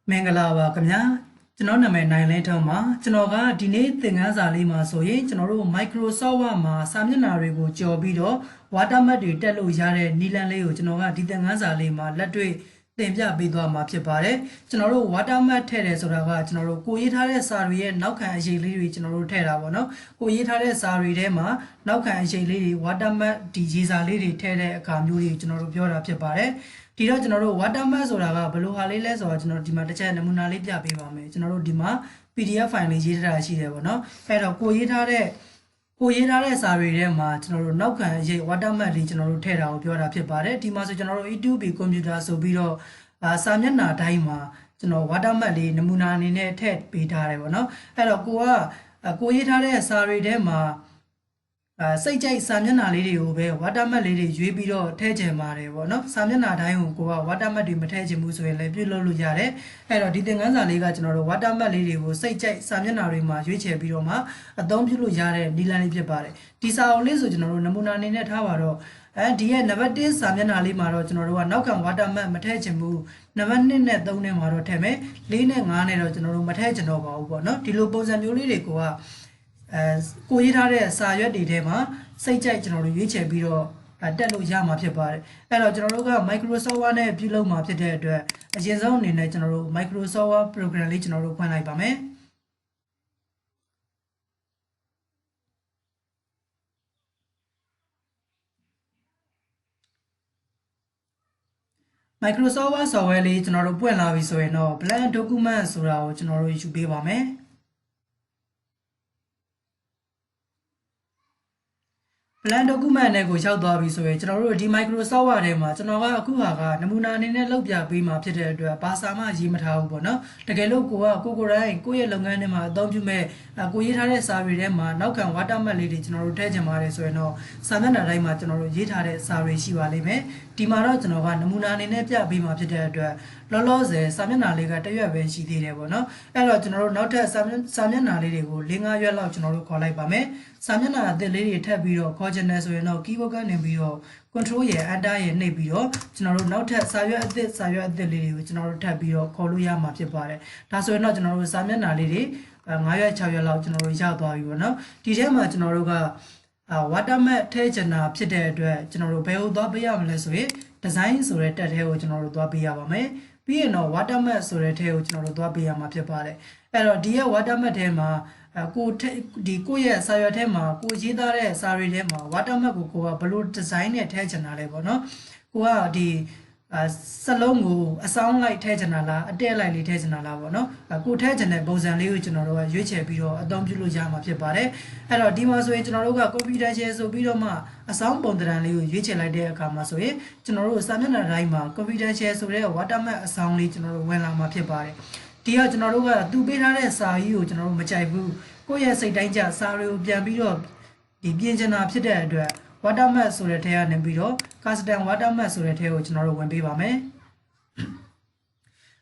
မင်္ဂလာပါခင်ဗျာကျွန်တော်နာမည်နိုင်လင်းထုံးပါကျွန်တော်ကဒီနေ့သင်ခန်းစာလေးမှာဆိုရင်ကျွန်တော်တို့ Microsoft Word မှာစာမျက်နှာတွေကိုကြော်ပြီးတော့ WaterMark တွေတက်လို့ရတဲ့နည်းလမ်းလေးကိုကျွန်တော်ကဒီသင်ခန်းစာလေးမှာလက်တွေ့သင်ပြပေးသွားမှာဖြစ်ပါတယ်ကျွန်တော်တို့ WaterMark ထည့်တယ်ဆိုတာကကျွန်တော်တို့ကိုရေးထားတဲ့စာတွေရဲ့နောက်ခံအရေးလေးတွေကျွန်တော်တို့ထည့်တာပေါ့နော်ကိုရေးထားတဲ့စာတွေထဲမှာနောက်ခံအရေးလေးတွေ WaterMark ဒီရေးစာလေးတွေထည့်တဲ့အခါမျိုးတွေကျွန်တော်တို့ပြောတာဖြစ်ပါတယ်ဒီတော့ကျွန်တော်တို့ WaterMark ဆိုတာကဘယ်လိုဟာလေးလဲဆိုတော့ကျွန်တော်ဒီမှာတစ်ချက်နမူနာလေးပြပေးပါမယ်ကျွန်တော်တို့ဒီမှာ PDF file လေးရေးထားတာရှိတယ်ပေါ့နော်အဲ့တော့ကိုရေးထားတဲ့စာတွေထဲမှာကျွန်တော်တို့နောက်ခံရေး WaterMark လေးကျွန်တော်တို့ထည့်တာကိုပြောတာဖြစ်ပါတယ်ဒီမှာဆိုကျွန်တော်တို့ E2B computer ဆိုပြီးတော့စာမျက်နှာတိုင်းမှာကျွန်တော် WaterMark လေးနမူနာအနေနဲ့ထည့်ပေးထားတယ်ပေါ့နော်အဲ့တော့ကိုရေးထားတဲ့စာတွေထဲမှာစိတ်ကြိုက်စာမျက်နှာလေးတွေကိုပဲ WaterMark လေးတွေရွေးပြီးတော့ထည့်ချင်ပါတယ်ပေါ့နော်စာမျက်နှာတိုင်းကိုက WaterMark တွေမထည့်ချင်ဘူးဆိုရင်လည်းပြုလုပ်လို့ရတယ်အဲ့တော့ဒီသင်ခန်းစာလေးကကျွန်တော်တို့ WaterMark လေးတွေကိုစိတ်ကြိုက်စာမျက်နှာတွေမှာရွေးချယ်ပြီးတော့မှအသုံးပြုလို့ရတဲ့နည်းလမ်းလေးဖြစ်ပါတယ်ဒီစာအုပ်လေးဆိုကျွန်တော်တို့နမူနာအနေနဲ့ထားပါတော့ဒီရဲ့ number 1စာမျက်နှာလေးမှာတော့ကျွန်တော်တို့ကနောက်ခံ WaterMark မထည့်ချင်ဘူး number 2နဲ့3နဲ့မှာတော့ထည့်မယ်4နဲ့5နဲ့တော့ကျွန်တော်တို့မထည့်ချင်တော့ပါဘူးပေါ့နော်ဒီလိုပုံစံမျိုးလေးတွေကိုကိုရေးထားတဲ့စာရွက်တွေထဲမှာစိတ်ကြိုက်ကျွန်တော်တို့ရွေးချယ်ပြီးတော့တက်လို့ရမှာဖြစ်ပါတယ်အဲ့တော့ကျွန်တော်တို့က Microsoft Word နဲ့ပြုလုပ်မှာဖြစ်တဲ့အတွက်အရင်ဆုံးအနေနဲ့ကျွန်တော်တို့ Microsoft Word program လေးကျွန်တော်တို့ဖွင့်လိုက်ပါမယ် Microsoft Word software လေးကျွန်တော်တို့ပွင့်လာပြီဆိုရင်တော့ blank document ဆိုတာကိုကျွန်တော်တို့ယူပေးပါမယ်plan document နဲ့ကိုရောက်သွားပြီဆိုရင်ကျွန်တော်တို့ဒီ Microsoft Word ထဲမှာကျွန်တော်ကအခုဟာကနမူနာအနေနဲ့လုပ်ပြပေးမှာဖြစ်တဲ့အတွက်ဘာစာမှရေးမထားဘူးပေါ့နော်တကယ်လို့ကိုယ်တိုင်းကိုယ့်ရဲ့လုပ်ငန်းထဲမှာအသုံးပြုမဲ့ကိုရေးထားတဲ့စာတွေထဲမှာနောက်ခံ WaterMark လေးတွေကျွန်တော်တို့ထည့်ချင်ပါတယ်ဆိုရင်တော့စာမျက်နှာတိုင်းမှာကျွန်တော်တို့ရေးထားတဲ့စာတွေရှိပါလိမ့်မယ်ဒီမှာတော့ကျွန်တော်ကနမူနာအနေနဲ့ပြပေးမှာဖြစ်တဲ့အတွက်လောလောဆယ်စာမျက်နှာလေးကတစ်ရွက်ပဲရှိသေးတယ်ပေါ့နော်အဲ့တော့ကျွန်တော်တို့နောက်ထပ်စာမျက်နှာလေးတွေကို၄-၅ရွက်လောက်ကျွန်တော်တို့ခေါ်လိုက်ပါမယ်စာမျက်နှာအသစ်လေးတွေထပ်ပြီးတော့ခေါ်ချင်တယ်ဆိုရင်တော့ keyboard ကနေပြီးတော့ control ရဲ့ enter ရဲ့နှိပ်ပြီးတော့ကျွန်တော်တို့နောက်ထပ်စာရွက်အသစ်လေးတွေကိုကျွန်တော်တို့ထပ်ပြီးတော့ခေါ်လို့ရမှာဖြစ်ပါတယ်ဒါဆိုရင်တော့ကျွန်တော်တို့စာမျက်နှာလေးတွေ9ရွက်6ရွက်လောက်ကျွန်တော်တို့ရသွားပြီပေါ့နော်ဒီထဲမှာကျွန်တော်တို့ကWaterMark ထည့်ချင်တာဖြစ်တဲ့အတွက်ကျွန်တော်တို့ဘယ်ကိုသွားပေးရမလဲဆိုရင် design ဆိုတဲ့တက်ထဲကိုကျွန်တော်တို့သွားပေးရပါမယ်ပြီးရင်တော့ WaterMark ဆိုတဲ့ထဲကိုကျွန်တော်တို့သွားပေးရမှာဖြစ်ပါတယ်အဲ့တော့ဒီရဲ့ WaterMark ထဲမှာကိုယ့်ရဲ့စာရွက်ထဲမှာကိုရေးသားတဲ့စာတွေထဲမှာ WaterMark ကိုကဘယ်လို design နဲ့ထည့်ချင်တာလဲပေါ့နော်ကိုကဒီစလုံးကိုအဆောင်လိုက်ထည့်ချင်တာလားအတက်လိုက်လေးထည့်ချင်တာလားပေါ့နော်ကိုထည့်ချင်တဲ့ပုံစံလေးကိုကျွန်တော်တို့ကရွေးချယ်ပြီးတော့အသုံးပြုလို့ရမှာဖြစ်ပါတယ်အဲ့တော့ဒီမှာဆိုရင်ကျွန်တော်တို့က confidential ဆိုပြီးတော့မှအဆောင်ပုံသဏ္ဍာန်လေးကိုရွေးချယ်လိုက်တဲ့အခါမှာဆိုရင်ကျွန်တော်တို့စာမျက်နှာတိုင်းမှာ confidential ဆိုတဲ့ WaterMark အဆောင်လေးကျွန်တော်တို့ဝင်လာမှာဖြစ်ပါတယ်ဒီကကျွန်တော်တို့ကသူပေးထားတဲ့စာကြီးကိုကျွန်တော်တို့မကြိုက်ဘူးကိုယ့်ရဲ့စိတ်တိုင်းကျစာတွေကိုပြန်ပြီးတော့ဒီပြင်ချင်တာဖြစ်တဲ့အတွက် WaterMark ဆိုတဲ့ထဲကနေပြီးတော့ custom WaterMark ဆိုတဲ့ထဲကိုကျွန်တော်တို့ဝင်ပေးပါမယ်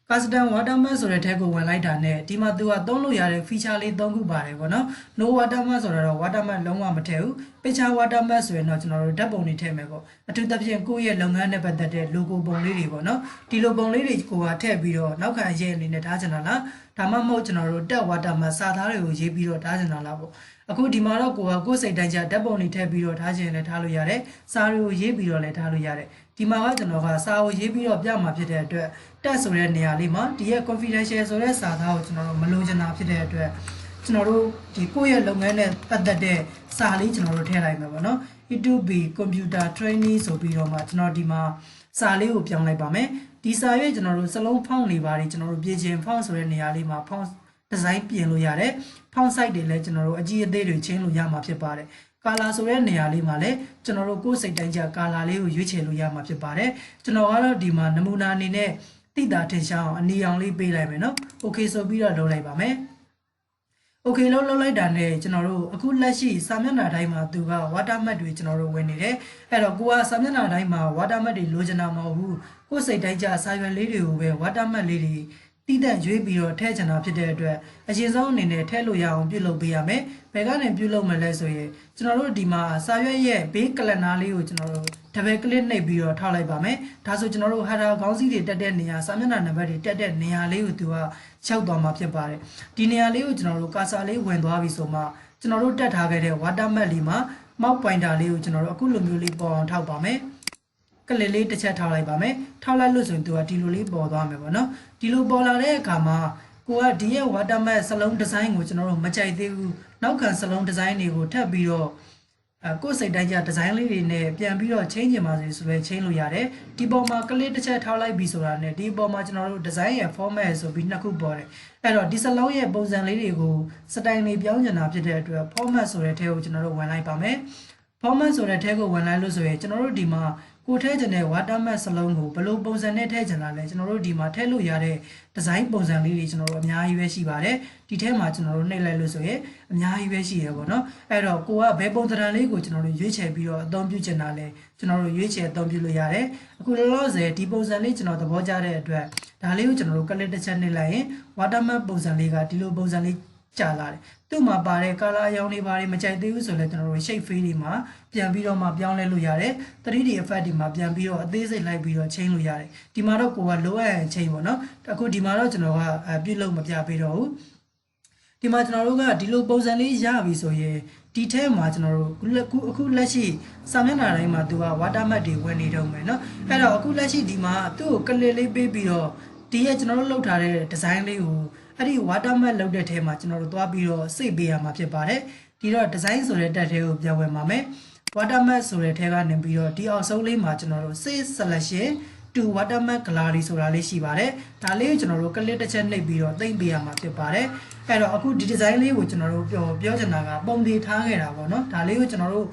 custom WaterMark ဆိုတဲ့ထဲကိုဝင်လိုက်တာနဲ့ဒီမှာသူကသုံးလို့ရတဲ့ feature လေး၃ခုပါတယ်ပေါ့နော် no WaterMark ဆိုတာတော့ WaterMark လုံးဝမထည့်ဘူး picture WaterMark ဆိုရင်တော့ကျွန်တော်တို့ဓာတ်ပုံတွေထည့်မယ်ပေါ့အထူးသဖြင့်ကိုယ့်ရဲ့လုပ်ငန်းနဲ့ပတ်သက်တဲ့ logo ပုံလေးတွေပေါ့နော်ဒီလိုပုံလေးတွေကိုကထည့်ပြီးတော့နောက်ခံအရေးအနေနဲ့ထားချင်တာလားဒါမှမဟုတ်ကျွန်တော်တို့တက် WaterMark စာသားတွေကိုရေးပြီးတော့ထားချင်တာလားပေါ့အခုဒီမှာတော့ကိုယ်စိတ်တိုင်းကျဓာတ်ပုံတွေထည့်ပြီးတော့ထားချင်လည်းထားလို့ရတယ်စာတွေကိုရေးပြီးတော့လည်းထားလို့ရတယ်ဒီမှာကကျွန်တော်ကစာကိုရေးပြီးတော့ပြမှာဖြစ်တဲ့အတွက်တက်ဆိုတဲ့နေရာလေးမှာဒီရဲ့ confidential ဆိုတဲ့စာသားကိုကျွန်တော်တို့မလိုချင်တာဖြစ်တဲ့အတွက်ကျွန်တော်တို့ဒီကိုယ့်ရဲ့လုပ်ငန်းနဲ့ပတ်သက်တဲ့စာလေးကျွန်တော်တို့ထည့်လိုက်မယ်ပေါ့နော် E2B computer training ဆိုပြီးတော့မှကျွန်တော်ဒီမှာစာလေးကိုပြောင်းလိုက်ပါမယ်ဒီစာရွက်ကျွန်တော်တို့စလုံးဖောင်းနေပါတယ်ကျွန်တော်တို့ပြင်ချင်ဖောင်းဆိုတဲ့နေရာလေးမှာဖောင်းဒီဇိုင်းပြင်လို့ရတယ်ဖောင်း site တွေလည်းကျွန်တော်တို့အကြီးအသေးတွေချင်းလို့ရမှာဖြစ်ပါတယ်ကာလာဆိုတဲ့နေရာလေးမှာလည်းကျွန်တော်တို့ကိုယ်စိတ်တိုင်းကျကာလာလေးကိုရွေးချယ်လို့ရမှာဖြစ်ပါတယ်ကျွန်တော်ကတော့ဒီမှာနမူနာအနေနဲ့တိတာထင်ရှားအောင်အနီရောင်လေးပေးလိုက်မယ်နော် okay ဆိုပြီးတော့လုပ်လိုက်ပါမယ် okay လုပ်လိုက်တာနဲ့ကျွန်တော်တို့အခုလက်ရှိစာမျက်နှာတိုင်းမှာသူက WaterMark တွေကျွန်တော်တို့ဝင်နေတယ်အဲ့တော့ကိုကစာမျက်နှာတိုင်းမှာ WaterMark တွေလိုချင်တာမဟုတ်ဘူးကိုယ်စိတ်တိုင်းကျစာရွက်လေးတွေကိုပဲ WaterMark လေးတွေတ တိတက်ရွေးပြီးတော့ထဲချင်တာဖြစ်တဲ့အတွက်အရင်ဆုံးအနေနဲ့ထဲလို့ရအောင်ပြုလုပ်ပေးရမယ်ဘယ်ကနေပြုလုပ်မလဲဆိုရင်ကျွန်တော်တို့ဒီမှာစာရွက်ရဲ့ဘေးကလနာလေးကိုကျွန်တော်တို့ဒဘယ်ကလစ်နှိပ်ပြီးတော့ထောက်လိုက်ပါမယ်ဒါဆိုကျွန်တော်တို့ဟာတာခေါင်းစည်းတွေတက်တဲ့နေရာစာမျက်နှာနံပါတ်တွေတက်တဲ့နေရာလေးကိုသူကချက်သွားမှာဖြစ်ပါတယ်ဒီနေရာလေးကိုကျွန်တော်တို့ကာစာလေးဝင်သွားပြီဆိုမှကျွန်တော်တို့တက်ထားခဲ့တဲ့ WaterMark လေးမှာ mouse pointer လေးကိုကျွန်တော်တို့အခုလိုမျိုးလေးပေါ်အောင်ထောက်ပါမယ်ကလစ်လေးတစ်ချက်ထောက်လိုက်ပါမယ်ထောက်လိုက်လို့ဆိုရင်သူကဒီလိုလေးပေါ်သွားမယ်ပေါ့နော်ဒီလိုပေါ်လာတဲ့အခါမှာကိုကဒီရဲ့ WaterMark စလုံးဒီဇိုင်းကိုကျွန်တော်တို့မကြိုက်သေးဘူးနောက်ခံစလုံးဒီဇိုင်းတွေကိုထပ်ပြီးတော့ကိုယ်စိတ်တိုင်းကြဒီဇိုင်းလေးတွေနဲ့ပြန်ပြီးတော့ change ပါစေဆိုလဲ change လို့ရတယ်ဒီပေါ်မှာကလစ်တစ်ချက်ထောက်လိုက်ပြီဆိုတာနဲ့ဒီပေါ်မှာကျွန်တော်တို့ဒီဇိုင်းရဲ့ format ဆိုပြီးနှစ်ခုပေါ်တယ်အဲ့တော့ဒီစလုံးရဲ့ပုံစံလေးတွေကိုစတိုင်လေးပြောင်းချင်တာဖြစ်တဲ့အတွက် format ဆိုတဲ့ထဲကိုကျွန်တော်တို့ဝင်လိုက်ပါမယ် format ဆိုတဲ့ထဲကိုဝင်လိုက်လို့ဆိုရင်ကျွန်တော်တို့ဒီမှာကိုထဲချင်တဲ့ WaterMark စလုံးကိုဘယ်လိုပုံစံနဲ့ထည့်ချင်တာလဲကျွန်တော်တို့ဒီမှာထည့်လို့ရတဲ့ဒီဇိုင်းပုံစံလေးတွေကျွန်တော်တို့အများကြီးပဲရှိပါတယ်ဒီထဲမှာကျွန်တော်တို့နှိပ်လိုက်လို့ဆိုရင်အများကြီးပဲရှိရပါတော့အဲ့တော့ကိုကဘယ်ပုံစံလေးကိုကျွန်တော်တို့ရွေးချယ်ပြီးတော့အသုံးပြုချင်တာလဲကျွန်တော်တို့ရွေးချယ်အသုံးပြုလို့ရတယ်အခုလောလောဆယ်ဒီပုံစံလေးကျွန်တော်သဘောကျတဲ့အတွက်ဒါလေးကိုကျွန်တော်တို့ကလစ်တစ်ချက်နှိပ်လိုက်ရင် WaterMark ပုံစံလေးကဒီလိုပုံစံလေးကြာလာတယ်သူ့မှာပါတဲ့ color အရောင်တွေဘာတွေမကြိုက်သေးဘူးဆိုလဲကျွန်တော်တို့ shape fill တွေမှာပြန်ပြီးတော့မှပြောင်းလဲလို့ရတယ် 3D effect တွေမှာပြန်ပြီးတော့အသေးစိတ်လိုက်ပြီးတော့ change လို့ရတယ်ဒီမှာတော့ကိုကလိုအပ်ရင် change ပေါ့နော်အခုဒီမှာတော့ကျွန်တော်ကပြုလုပ်မပြပေးတော့ဘူးဒီမှာကျွန်တော်တို့ကဒီလိုပုံစံလေးရပြီဆိုရင်ဒီထဲမှာကျွန်တော်တို့အခုလက်ရှိစာမျက်နှာတိုင်းမှာသူက WaterMark တွေဝင်နေတော့မယ်နော်အဲ့တော့အခုလက်ရှိဒီမှာသူ့ကိုကလစ်လေးပေးပြီးတော့ဒီရဲ့ကျွန်တော်တို့လုပ်ထားတဲ့ design လေးကိုအဲ့ဒီ WaterMark လုပ်တဲ့ထဲမှာကျွန်တော်တို့သွားပြီးတော့စိတ်ပေးရမှာဖြစ်ပါတယ်ဒီတော့ design ဆိုတဲ့တက်ထဲကိုပြန်ဝင်ပါမယ် WaterMark ဆိုတဲ့ထဲကနေပြီးတော့ဒီအောက်ဆုံးလေးမှာကျွန်တော်တို့ save selection to WaterMark gallery ဆိုတာလေးရှိပါတယ်ဒါလေးကိုကျွန်တော်တို့ကလစ်တစ်ချက်နှိပ်ပြီးတော့သိမ့်ပေးရမှာဖြစ်ပါတယ်အဲ့တော့အခုဒီ design လေးကိုကျွန်တော်တို့ပြောချင်တာကပုံသေးထားခဲ့တာပေါ့နော်ဒါလေးကိုကျွန်တော်တို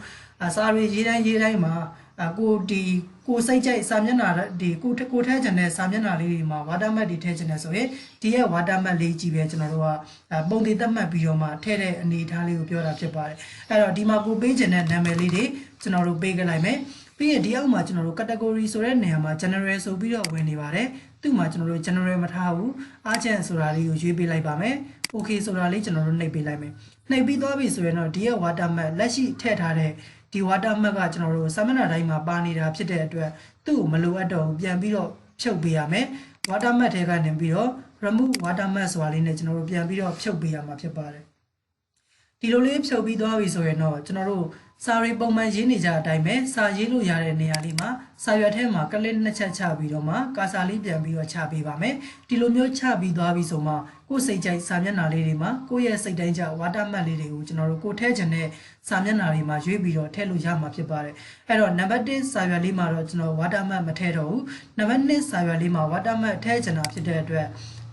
့စာရီရေးတိုင်းမှာကိုစိတ်ကြိုက်စာမျက်နှာဒီကိုထဲချင်တဲ့စာမျက်နှာလေးတွေမှာ WaterMark တွေထည့်ချင်တယ်ဆိုရင်ဒီရဲ့ WaterMark လေးကြီးပဲကျွန်တော်တို့ကပုံသေးသတ်မှတ်ပြီးတော့မှထည့်တဲ့အနေအထားလေးကိုပြောတာဖြစ်ပါတယ်အဲ့တော့ဒီမှာကိုပေးချင်တဲ့နာမည်လေးတွေကျွန်တော်တို့ပေးခဲ့လိုက်မယ်ပြီးရင်ဒီအောက်မှာကျွန်တော်တို့ category ဆိုတဲ့နေရာမှာ general ဆိုပြီးတော့ဝင်နေပါတယ်သူ့မှာကျွန်တော်တို့ general မထားဘူး urgent ဆိုတာလေးကိုရွေးပေးလိုက်ပါမယ် okay ဆိုတာလေးကျွန်တော်တို့နှိပ်ပေးလိုက်မယ်နှိပ်ပြီးသွားပြီဆိုရင်တော့ဒီရဲ့ WaterMark လက်ရှိထည့်ထားတဲ့ဒီ WaterMark ကကျွန်တော်တို့စာမျက်နှာတိုင်းမှာပါနေတာဖြစ်တဲ့အတွက်သူ့ကိုမလိုအပ်တော့ဘူးပြန်ပြီးတော့ဖြုတ်ပေးရမယ် WaterMark ထဲကနေပြီးတော့ remove WaterMark ဆိုတာလေးနဲ့ကျွန်တော်တို့ပြန်ပြီးတော့ဖြုတ်ပေးရမှာဖြစ်ပါတယ်ဒီလိုလေးဖြုတ်ပြီးသွားပြီဆိုရင်တော့ကျွန်တော်တို့စာရီပုံမှန်ရေးနေကြအတိုင်းပဲစာရေးလို့ရတဲ့နေရာလေးမှာစာရွက်ထဲမှာကလစ်နှစ်ချက်ချပြီးတော့မှကာစာလေးပြန်ပြီးတော့ချပေးပါမယ်ဒီလိုမျိုးချပြီးသွားပြီဆိုမှကိုယ်စိတ်ကြိုက်စာမျက်နှာလေးတွေမှာကိုယ့်ရဲ့စိတ်တိုင်းကျ WaterMark လေးတွေကိုကျွန်တော်တို့ကိုထဲချင်တဲ့စာမျက်နှာတွေမှာရွေးပြီးတော့ထည့်လို့ရမှာဖြစ်ပါတယ်အဲ့တော့နံပါတ်1စာရွက်လေးမှာတော့ကျွန်တော် WaterMark မထည့်တော့ဘူးနံပါတ်2စာရွက်လေးမှာ WaterMark ထည့်ချင်တာဖြစ်တဲ့အတွက်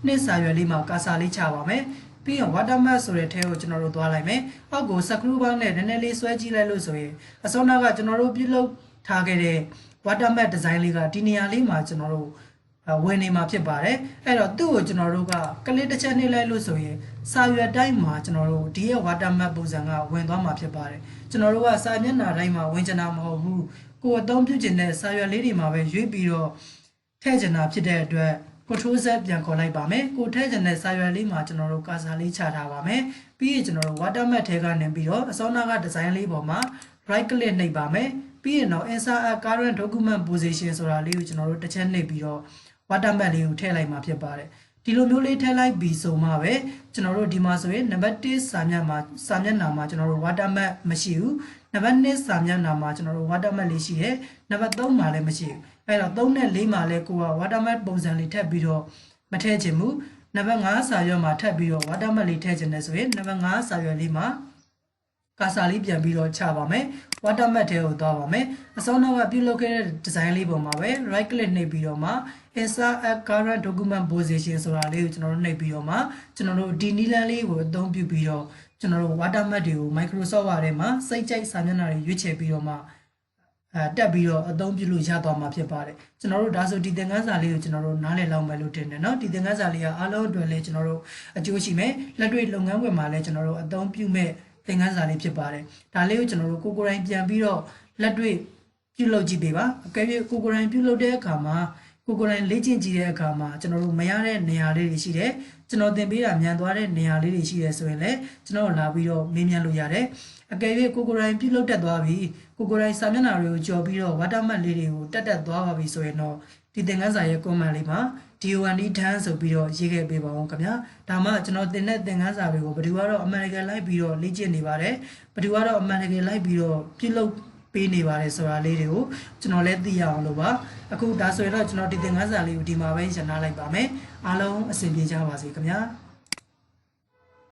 2စာရွက်လေးမှာကာစာလေးချပါမယ်ပြီးရင် WaterMark ဆိုတဲ့ထဲကိုကျွန်တော်တို့သွားလိုက်မယ်။အောက်ကို screw bar နဲ့နည်းနည်းလေးဆွဲကြည့်လိုက်လို့ဆိုရင်အစောနာကကျွန်တော်တို့ပြုလုပ်ထားခဲ့တဲ့ WaterMark design လေးကဒီနေရာလေးမှာကျွန်တော်တို့ဝင်နေမှာဖြစ်ပါတယ်။အဲ့တော့သူ့ကိုကျွန်တော်တို့ကကလစ်တစ်ချက်နှိပ်လိုက်လို့ဆိုရင်စာရွက်တိုင်းမှာကျွန်တော်တို့ဒီရဲ့ WaterMark ပုံစံကဝင်သွားမှာဖြစ်ပါတယ်။ကျွန်တော်တို့ကစာမျက်နှာတိုင်းမှာဝင်ချင်တာမဟုတ်ဘူး။ကိုယ်အသုံးပြုချင်တဲ့စာရွက်လေးတွေမှာပဲရွေးပြီးတော့ထည့်ချင်တာဖြစ်တဲ့အတွက်control Z ပြန်ခေါ်လိုက်ပါမယ်ကိုထည့်ချင်တဲ့စာရွက်လေးမှာကျွန်တော်တို့ကာစာလေးချထားပါမယ်ပြီးရင်ကျွန်တော်တို့ WaterMark ထဲကနေပြီးတော့အစောနာကဒီဇိုင်းလေးပေါ်မှာ right click နှိပ်ပါမယ်ပြီးရင်တော့ insert current document position ဆိုတာလေးကိုကျွန်တော်တို့တစ်ချက်နှိပ်ပြီးတော့ WaterMark လေးကိုထည့်လိုက်မှာဖြစ်ပါတယ်ဒီလိုမျိုးလေးထည့်လိုက်ပြီးဆိုမှပဲကျွန်တော်တို့ဒီမှာဆိုရင်နံပါတ်1စာမျက်နှာမှာကျွန်တော်တို့ WaterMark မရှိဘူးနံပါတ်2စာမျက်နှာမှာကျွန်တော်တို့ WaterMark လေးရှိတယ်နံပါတ်3မှာလည်းမရှိဘူးအဲ့တော့3နဲ့4မှာလည်းကိုက WaterMark ပုံစံလေးထပ်ပြီးတော့မထည့်ချင်ဘူးနံပါတ်5စာရွက်မှာထပ်ပြီးတော့ WaterMark လေးထည့်ချင်တယ်ဆိုရင်နံပါတ်5စာရွက်လေးမှာကာစာလေးပြန်ပြီးတော့ချပါမယ် WaterMark ထဲကိုသွားပါမယ်အစောနောက်ကပြုလုပ်ခဲ့တဲ့ design လေးပုံမှာပဲ right click နှိပ်ပြီးတော့မှ insert current document position ဆိုတာလေးကိုကျွန်တော်တို့နှိပ်ပြီးတော့မှကျွန်တော်တို့ဒီနီလန်လေးကိုအသုံးပြုပြီးတော့ကျွန်တော်တို့ WaterMark တွေကို Microsoft Word ထဲမှာစိတ်ကြိုက်စာမျက်နှာတွေရွေးချယ်ပြီးတော့မှတက်ပြီးတော့အသုံးပြုလို့ရသွားမှာဖြစ်ပါတယ်ကျွန်တော်တို့ဒါဆိုဒီသင်ခန်းစာလေးကိုကျွန်တော်တို့နားလည်လောက်မယ်လို့ထင်တယ်เนาะဒီသင်ခန်းစာလေးကအားလုံးအတွက်လည်းကျွန်တော်တို့အကျိုးရှိမယ်လက်တွေ့လုပ်ငန်းခွင်မှာလည်းကျွန်တော်တို့အသုံးပြုမဲ့သင်ခန်းစာလေးဖြစ်ပါတယ်ဒါလေးကိုကျွန်တော်တို့ကိုယ်တိုင်ပြန်ပြီးတော့လက်တွေ့ပြုလုပ်ကြည့်ပေးပါအကယ်၍ကိုယ်တိုင်ပြုလုပ်တဲ့အခါမှာ ကိုယ်တိုင်လေ့ကျင့်ကြည့်တဲ့အခါမှာကျွန်တော်တို့မရတဲ့နေရာလေးတွေရှိတယ်ကျွန်တော်သင်ပေးတာမြန်သွားတဲ့နေရာလေးတွေရှိတယ်ဆိုရင်လည်းကျွန်တော်လာပြီးတော့မေးမြန်းလို့ရတယ်အကယ်၍ကိုယ်တိုင်ပြုလုပ်တတ်သွားပြီကိုယ်တိုင်စာမျက်နှာတွေကိုကြော်ပြီးတော့ WaterMark လေးတွေကိုတက်သွားပါပြီဆိုရင်တော့ဒီသင်ခန်းစာရဲ့ comment လေးမှာ DO1D ထမ်းဆိုပြီးတော့ရေးခဲ့ပေးပါဦးခင်ဗျာဒါမှကျွန်တော်သင်တဲ့သင်ခန်းစာတွေကိုဘယ်သူကတော့အမှန်တကယ်လိုက်ပြီးတော့လေ့ကျင့်နေပါတယ်ဘယ်သူကတော့အမှန်တကယ်လိုက်ပြီးတော့ပြုလုပ်ပေးနေပါတယ်ဆိုတာလေးတွေကိုကျွန်တော်လည်းသိရအောင်လို့ပါအခုဒါဆိုရင်တော့ကျွန်တော်ဒီသင်ခန်းစာလေးကိုဒီမှာပဲရှင်းထားလိုက်ပါမယ်အားလုံးအဆင်ပြေကြပါစေခင်ဗျာ